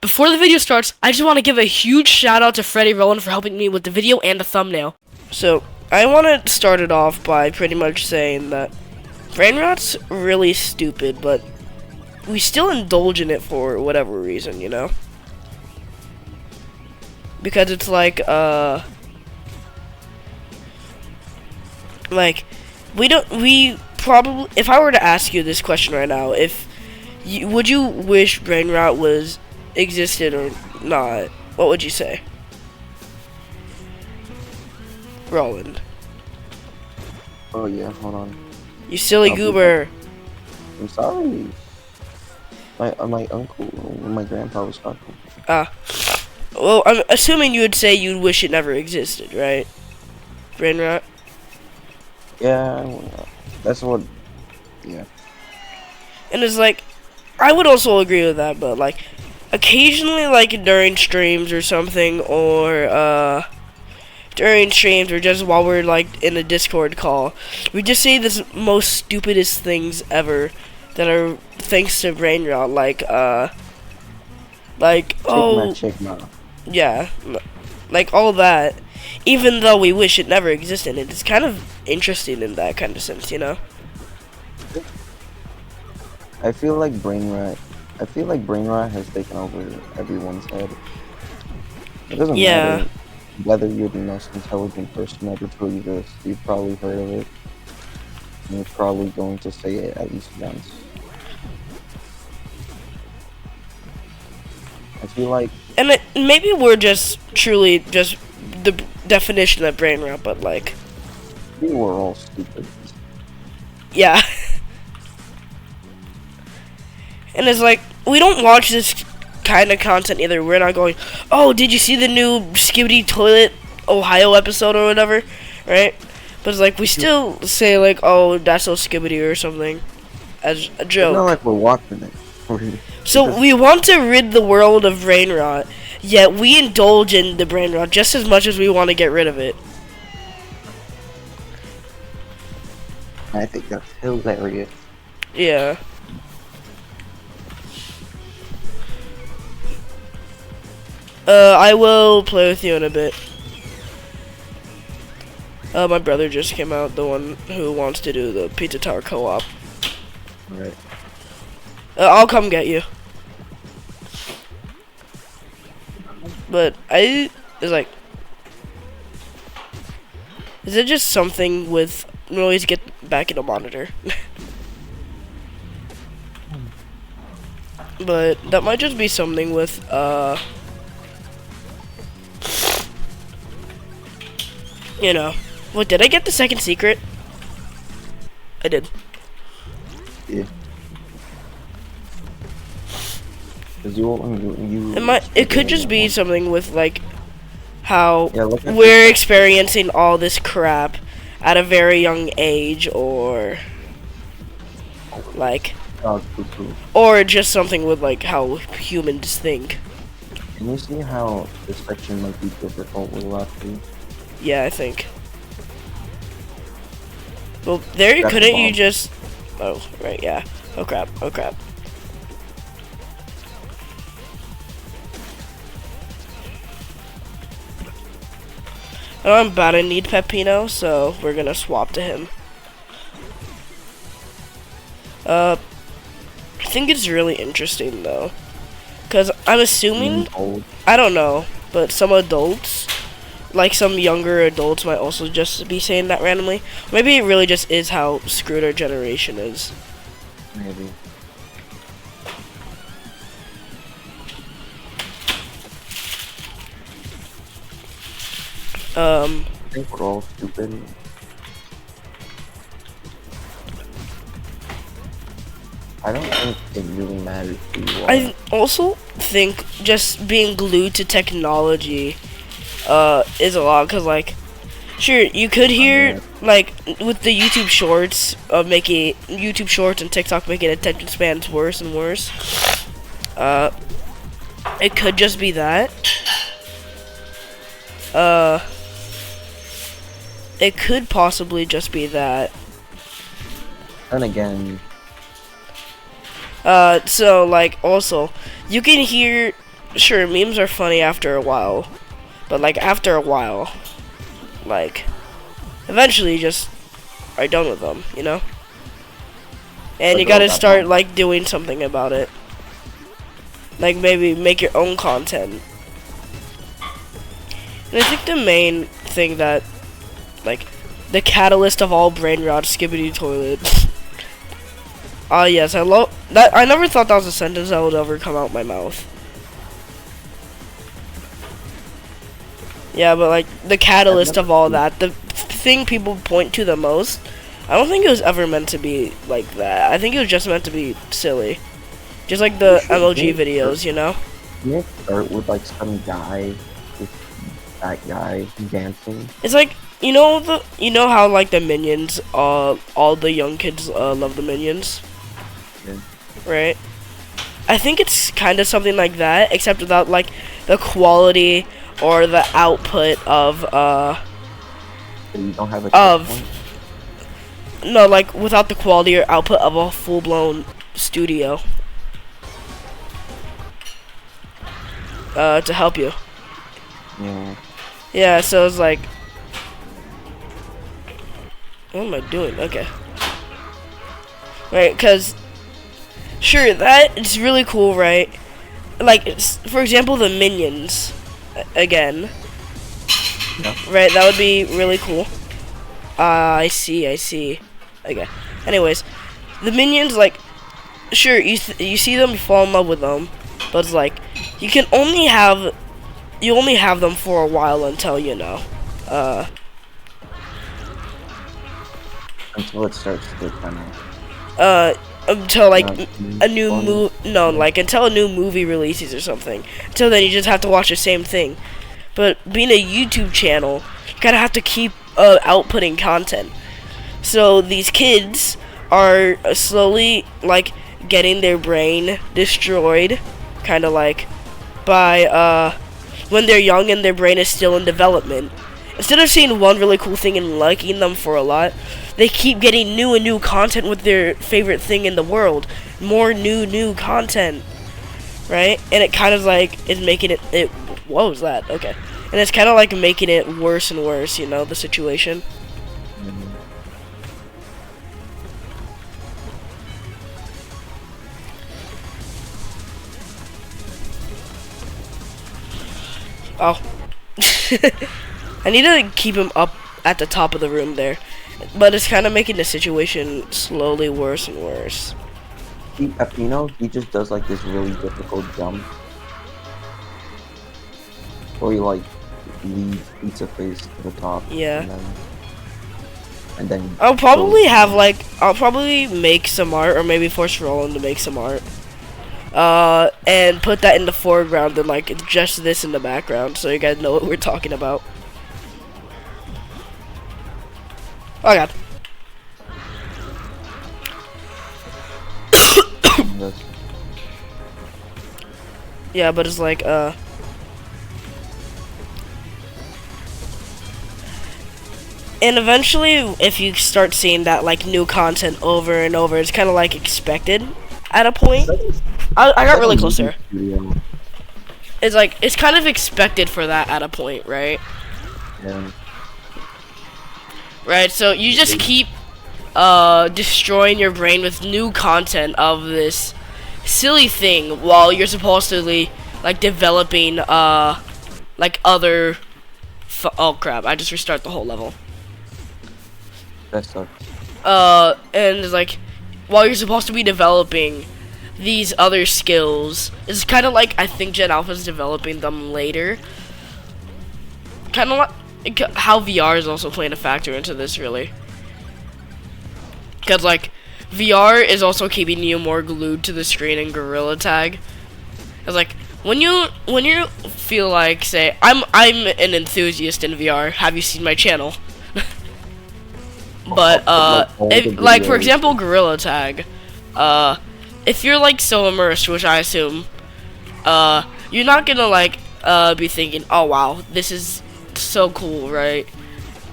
Before the video starts, I just want to give a huge shout out to Freddie Roland for helping me with the video and the thumbnail. So, I want to start it off by pretty much saying that Brainrot's really stupid, but we still indulge in it for whatever reason, you know? Because it's like, we probably, if I were to ask you this question right now, would you wish Brainrot was existed or not, what would you say? Roland. Oh yeah, hold on. You silly goober. I'm sorry. My uncle, my grandpa was talking. Well, I'm assuming you would say you'd wish it never existed, right? Brainrot? Yeah, that's what, yeah. And it's like, I would also agree with that, but like, occasionally, like during streams or something, or during streams or just while we're like in a Discord call, we just say the most stupidest things ever that are thanks to Brainrot, like oh yeah, like all that, even though we wish it never existed. It's kind of interesting in that kind of sense, you know. I feel like Brainrot has taken over everyone's head. It doesn't matter whether you're the most intelligent person ever to exist. You've probably heard of it, and you're probably going to say it at least once. I feel like, and maybe we're just truly just the definition of Brainrot, but like, we were all stupid. Yeah. And it's like, we don't watch this kind of content either. We're not going, oh, did you see the new Skibidi Toilet Ohio episode or whatever, right? But it's like, we still say like, oh, that's so Skibidi or something as a joke. It's not like we're watching it. So we want to rid the world of Brainrot, yet we indulge in the Brainrot just as much as we want to get rid of it. I think that's hilarious. Yeah. I will play with you in a bit. My brother just came out, the one who wants to do the Pizza Tower co-op. Right. I'll come get you. But it's like, is it just something with noise? Get back in the monitor. But that might just be something with you know. What, did I get the second secret? I did. Yeah. It could just be something with like how we're experiencing all this crap at a very young age, or like, or just something with like how humans think. Can you see how this section might be difficult with Lefty? Yeah, I think. Well, there, couldn't you just... Oh, right, yeah. Oh crap, oh crap. Oh, I'm about to need Peppino, so we're gonna swap to him. I think it's really interesting though, because I'm assuming, I don't know, but some adults, like some younger adults, might also just be saying that randomly. Maybe it really just is how screwed our generation is. Maybe. I think we're all stupid. I don't think it really matters who you are. I also think just being glued to technology is a lot, because like, sure, you could hear like with the YouTube Shorts making YouTube Shorts and TikTok making attention spans worse and worse. It could just be that. It could possibly just be that. And again, So like, also, you can hear sure, memes are funny after a while, but like after a while, like eventually you just are done with them, you know? And you gotta start like doing something about it. Like maybe make your own content. And I think the main thing that, like, the catalyst of all brain rot, Skibidi Toilet. Yes, I love that. I never thought that was a sentence that would ever come out my mouth. Yeah, but like the catalyst of all that, the thing people point to the most, I don't think it was ever meant to be like that. I think it was just meant to be silly, just like the MLG videos, you know. Can it start with like some guy, with that guy dancing? It's like you know how like the Minions, all the young kids love the Minions, Yeah. right? I think it's kind of something like that, except without like the quality or the output of So you don't have a Of- checkpoint? no, like without the quality or output of a full-blown studio to help you. Yeah. Yeah, so it's like, what am I doing? Okay. Right, because, sure, that is really cool, right? Like, for example, the Minions, again. Yeah. Right, that would be really cool. I see. Okay. Anyways, the Minions, like, sure, you see them, you fall in love with them, but it's like, you only have them for a while until, you know, Until it starts to kind of. until like a new fun. until a new movie releases or something. Until then, you just have to watch the same thing. But being a YouTube channel, you kind of have to keep outputting content. So these kids are slowly like getting their brain destroyed, kind of like by when they're young and their brain is still in development. Instead of seeing one really cool thing and liking them for a lot, they keep getting new and new content with their favorite thing in the world. More new content, right? And it kind of like is making it. What was that? Okay. And it's kind of like making it worse and worse, you know, the situation. Oh. I need to keep him up at the top of the room there. But it's kind of making the situation slowly worse and worse. He just does like this really difficult jump. Or he like leads pizza face to the top. Yeah. And then I'll probably I'll probably make some art, or maybe force Roland to make some art. And put that in the foreground and like just this in the background so you guys know what we're talking about. Oh god. Yeah, but it's like and eventually if you start seeing that like new content over and over, it's kind of like expected at a point. I got really close there. It's like it's kind of expected for that at a point, right? Yeah. Right, so you just keep destroying your brain with new content of this silly thing while you're supposedly like developing like other oh crap, I just restart the whole level. That sucks. And it's like while you're supposed to be developing these other skills, it's kind of like I think Gen Alpha's developing them later. Kind of like how VR is also playing a factor into this, really. Because, like, VR is also keeping you more glued to the screen in Gorilla Tag. It's like, when you feel like, say, I'm an enthusiast in VR, have you seen my channel? But, like, for example, Gorilla Tag, if you're, like, so immersed, which I assume, you're not gonna, like, be thinking, oh, wow, this is so cool, right?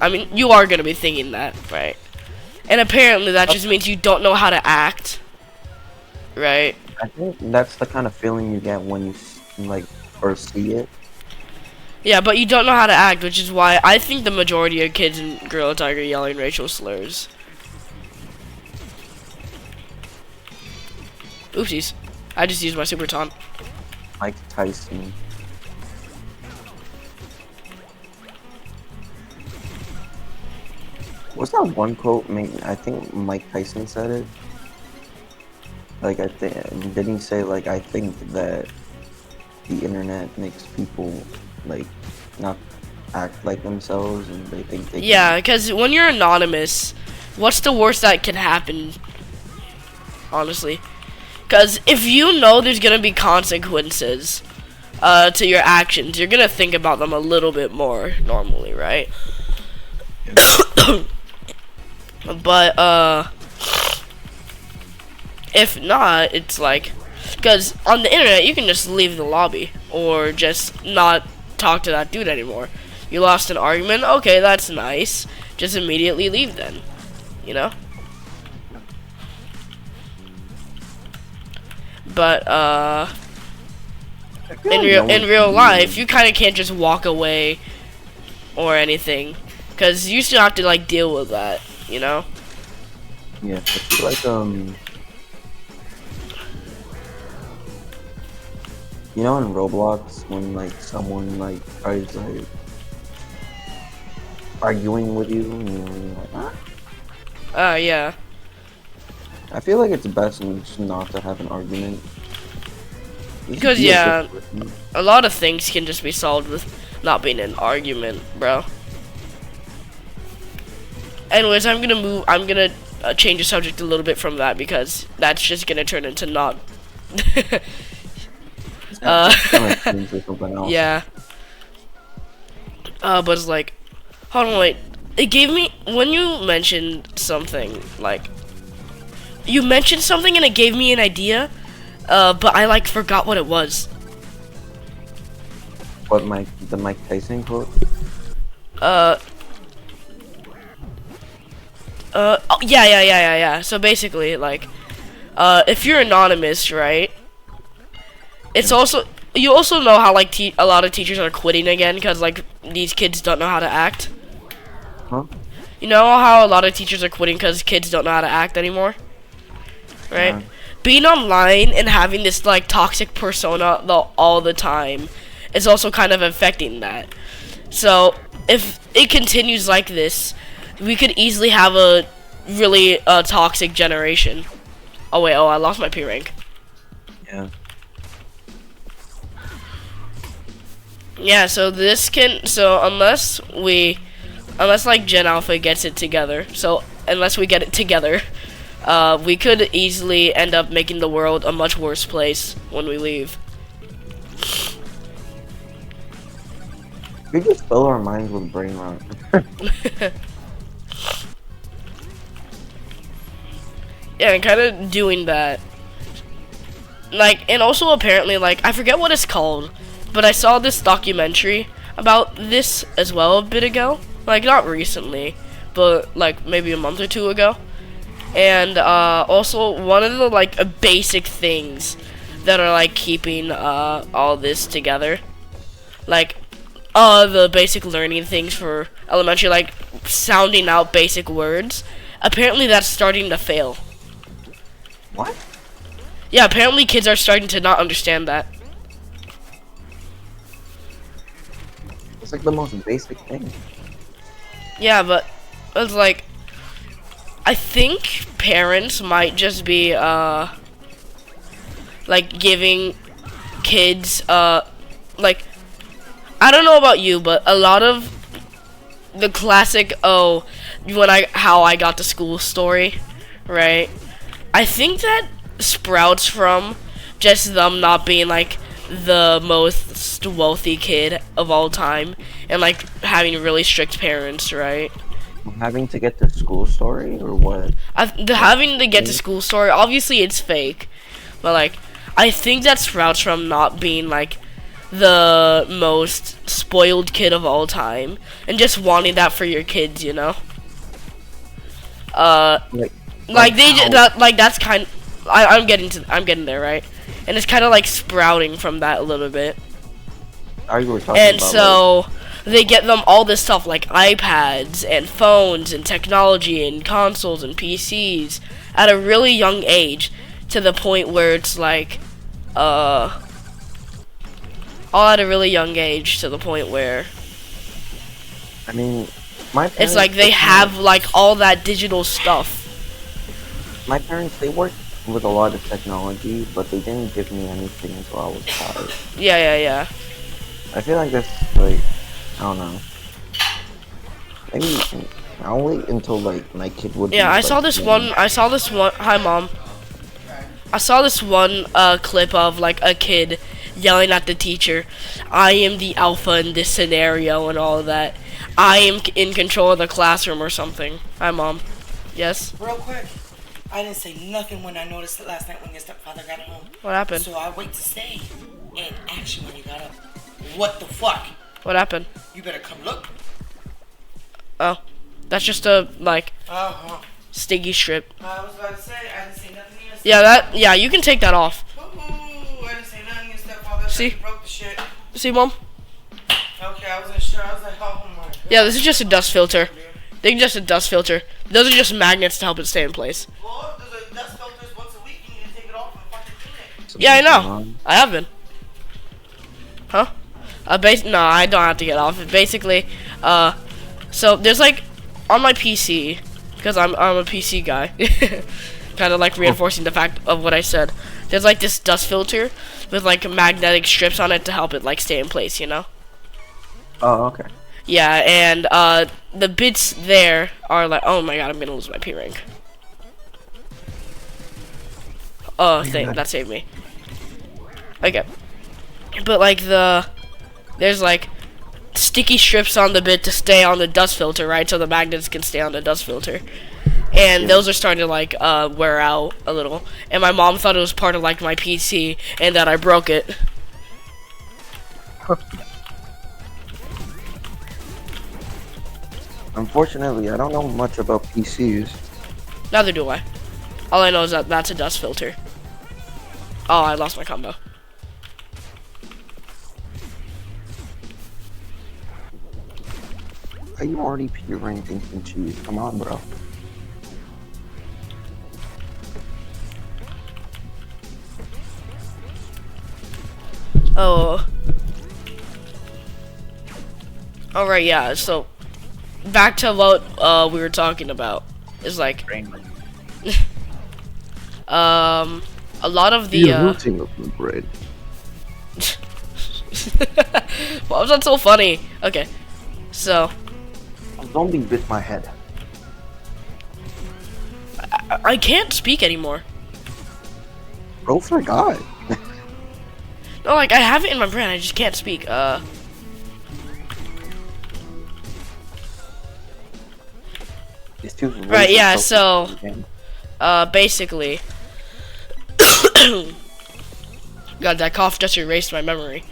I mean, you are gonna be thinking that, right? And apparently that just means you don't know how to act, right? I think that's the kind of feeling you get when you like or see it. Yeah, but you don't know how to act, which is why I think the majority of kids in Gorilla Tiger yelling racial slurs. Oopsies. I just used my super taunt. Mike Tyson. What's that one quote? I think Mike Tyson said it. Like, I think, didn't he say, like, I think that the internet makes people, like, not act like themselves and they think they Yeah, because when you're anonymous, what's the worst that can happen? Honestly. Because if you know there's going to be consequences to your actions, you're going to think about them a little bit more normally, right? But, if not, it's like, because on the internet, you can just leave the lobby, or just not talk to that dude anymore. You lost an argument, okay, that's nice. Just immediately leave then, you know? But, in real life, you kind of can't just walk away or anything, because you still have to, like, deal with that, you know? Yeah, I feel like, you know, in Roblox, when, like, someone, like, tries, like, arguing with you, and you're like, ah? Yeah. I feel like it's best just not to have an argument. Because, yeah, a lot of things can just be solved with not being an argument, bro. Anyways, I'm gonna change the subject a little bit from that, because that's just gonna turn into not... yeah. But it's like, hold on, wait. It gave me, when you mentioned something, like, you mentioned something and it gave me an idea, but I, like, forgot what it was. What, the Mike Tyson quote? Oh, yeah. So basically, like, if you're anonymous, right? It's also, you also know how, like, a lot of teachers are quitting again because, like, these kids don't know how to act. Huh? You know how a lot of teachers are quitting because kids don't know how to act anymore? Right? Yeah. Being online and having this, like, toxic persona all the time is also kind of affecting that. So, if it continues like this, we could easily have a really toxic generation. Oh, wait, I lost my P rank. Yeah. Yeah, so unless like Gen Alpha gets it together, unless we get it together, we could easily end up making the world a much worse place when we leave. We just fill our minds with brain rot. Yeah, and kind of doing that. Like, and also apparently, like, I forget what it's called, but I saw this documentary about this as well a bit ago. Like, not recently, but, like, maybe a month or two ago. And, also, one of the, like, basic things that are, like, keeping, all this together. Like, the basic learning things for elementary, like, sounding out basic words. Apparently, that's starting to fail. What? Yeah, apparently kids are starting to not understand that. It's like the most basic thing. Yeah, but it's like, I think parents might just be like giving kids like, I don't know about you, but a lot of the classic how I got to school story, right? I think that sprouts from just them not being like the most wealthy kid of all time and like having really strict parents, right? Having to get to school story or what? Having to get to school story, obviously it's fake, but like I think that sprouts from not being like the most spoiled kid of all time and just wanting that for your kids, you know? That's kind of, I'm getting there, right? And it's kind of like sprouting from that a little bit. Oh, you were talking And about so they get them all this stuff like iPads and phones and technology and consoles and PCs at a really young age, to the point where it's like all at a really young age, to the point where I mean, my parents, it's like they have like all that digital stuff. my parents, they worked with a lot of technology, but they didn't give me anything until I was 5. Yeah. I feel like that's like, I don't know. Maybe I'll wait until like my kid would. Yeah, be, I saw this one. Hi, Mom. I saw this one clip of like a kid yelling at the teacher, "I am the alpha in this scenario," and all of that. I am in control of the classroom or something. Hi, Mom. Yes. Real quick, I didn't say nothing when I noticed it last night when your stepfather got home. What happened? So I wait to say and ask you when you got up. What the fuck? What happened? You better come look. Oh, that's just a like Uh-huh. sticky strip. I was about to say, I didn't say nothing to your Yeah, you can take that off. Ooh, I didn't say nothing to your stepfather. See? You broke the shit. See, Mom? Okay, I wasn't sure. I was like, oh my god. Yeah, this is just a dust filter. Just a dust filter. Those are just magnets to help it stay in place. Well, there's a dust filters once a week. You need to take it off and fucking clean it. Yeah, I know. I have been. Huh? No, I don't have to get off it. Basically, so there's like on my PC, because I'm a PC guy, kind of like reinforcing the fact of what I said. There's like this dust filter with like magnetic strips on it to help it like stay in place, you know? Oh, okay. Yeah, and the bits there are like, oh my god, I'm gonna lose my P rank. Oh, that saved me. Okay, but like there's like sticky strips on the bit to stay on the dust filter, right? So the magnets can stay on the dust filter. And those are starting to like wear out a little. And my mom thought it was part of like my PC and that I broke it. Unfortunately, I don't know much about PCs. Neither do I. All I know is that that's a dust filter. Oh, I lost my combo. Are you already P ranking some cheese? Come on, bro. Oh. Alright, yeah, so back to what we were talking about. Is like a lot of the rooting of the bread. Why was that so funny? Okay. So A zombie bit my head. I can't speak anymore. Bro, forgot. No, like I have it in my brain, I just can't speak. It's too Right, yeah, focused so on the game. basically God, that cough just erased my memory.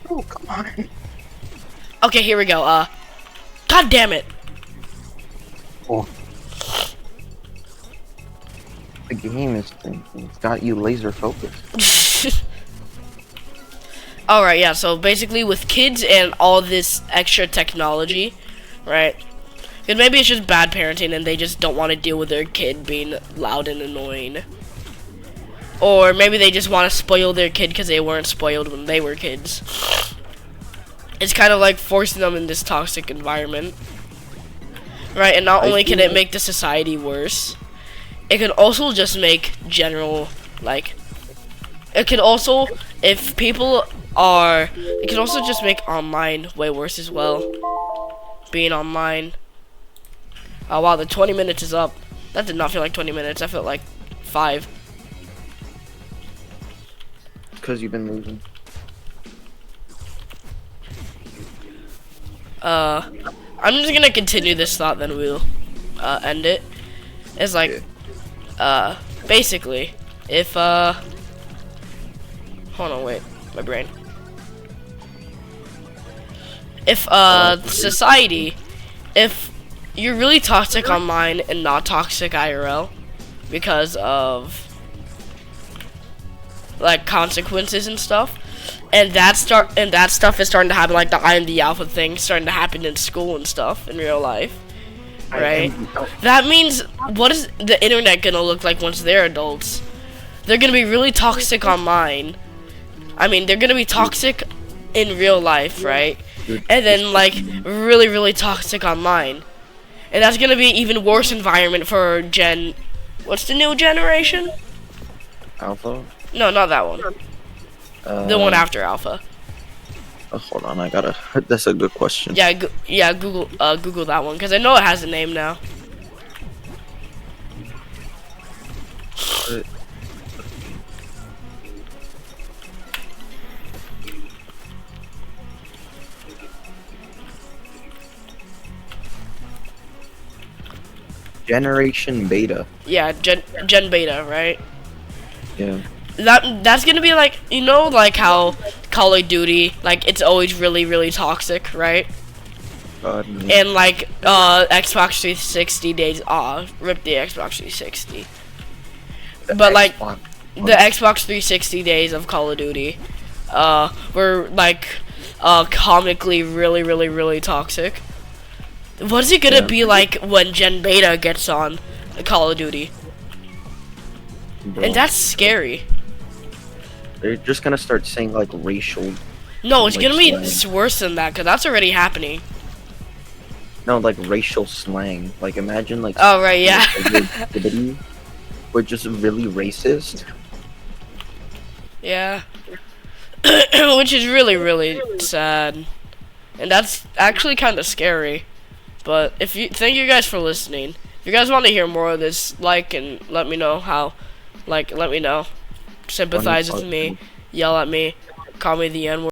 Oh, come on. Okay, here we go. God damn it. Oh. The game is thinking. It's got you laser focused. Alright, yeah, so basically with kids and all this extra technology, right? Because maybe it's just bad parenting and they just don't want to deal with their kid being loud and annoying. Or maybe they just want to spoil their kid because they weren't spoiled when they were kids. It's kind of like forcing them in this toxic environment. Right, and not only can it make the society worse, it can also just make general, like, it can also, if people are, it can also just make online way worse as well. Being online. Oh wow, the 20 minutes is up. That did not feel like 20 minutes, I felt like 5. Because you've been losing. I'm just gonna continue this thought, then we'll end it. It's like, basically, if hold on, wait, my brain. If society, if you're really toxic online and not toxic IRL because of like consequences and stuff, and that stuff is starting to happen, like the I am the alpha thing starting to happen in school and stuff in real life, right? That means, what is the internet gonna look like once they're adults? They're gonna be really toxic online. I mean, they're gonna be toxic in real life, right? And then like really, really toxic online. And that's gonna be even worse environment for what's the new generation? Alpha? No, not that one. The one after Alpha. Hold on, I gotta. That's a good question. Yeah, Google that one, because I know it has a name now. Generation Beta. Yeah, Gen Beta, right? Yeah. That's gonna be like, you know, like how Call of Duty, like it's always really, really toxic, right? God, And like Xbox 360 days off, rip the Xbox 360. But like the Xbox 360 days of Call of Duty, were like comically really, really, really toxic. What is it gonna be like when Gen Beta gets on Call of Duty? Bro, And that's scary. they're just gonna start saying like racial. No, it's Like gonna be slang. worse than that, because that's already happening. No, like racial slang. Like imagine like. Oh, right, yeah. Negativity, we're just really racist. Yeah. Which is really, really sad. And that's actually kind of scary. But thank you guys for listening. If you guys want to hear more of this, like and let me know how. Like, let me know. Sympathize with me. Yell at me. Call me the N-word.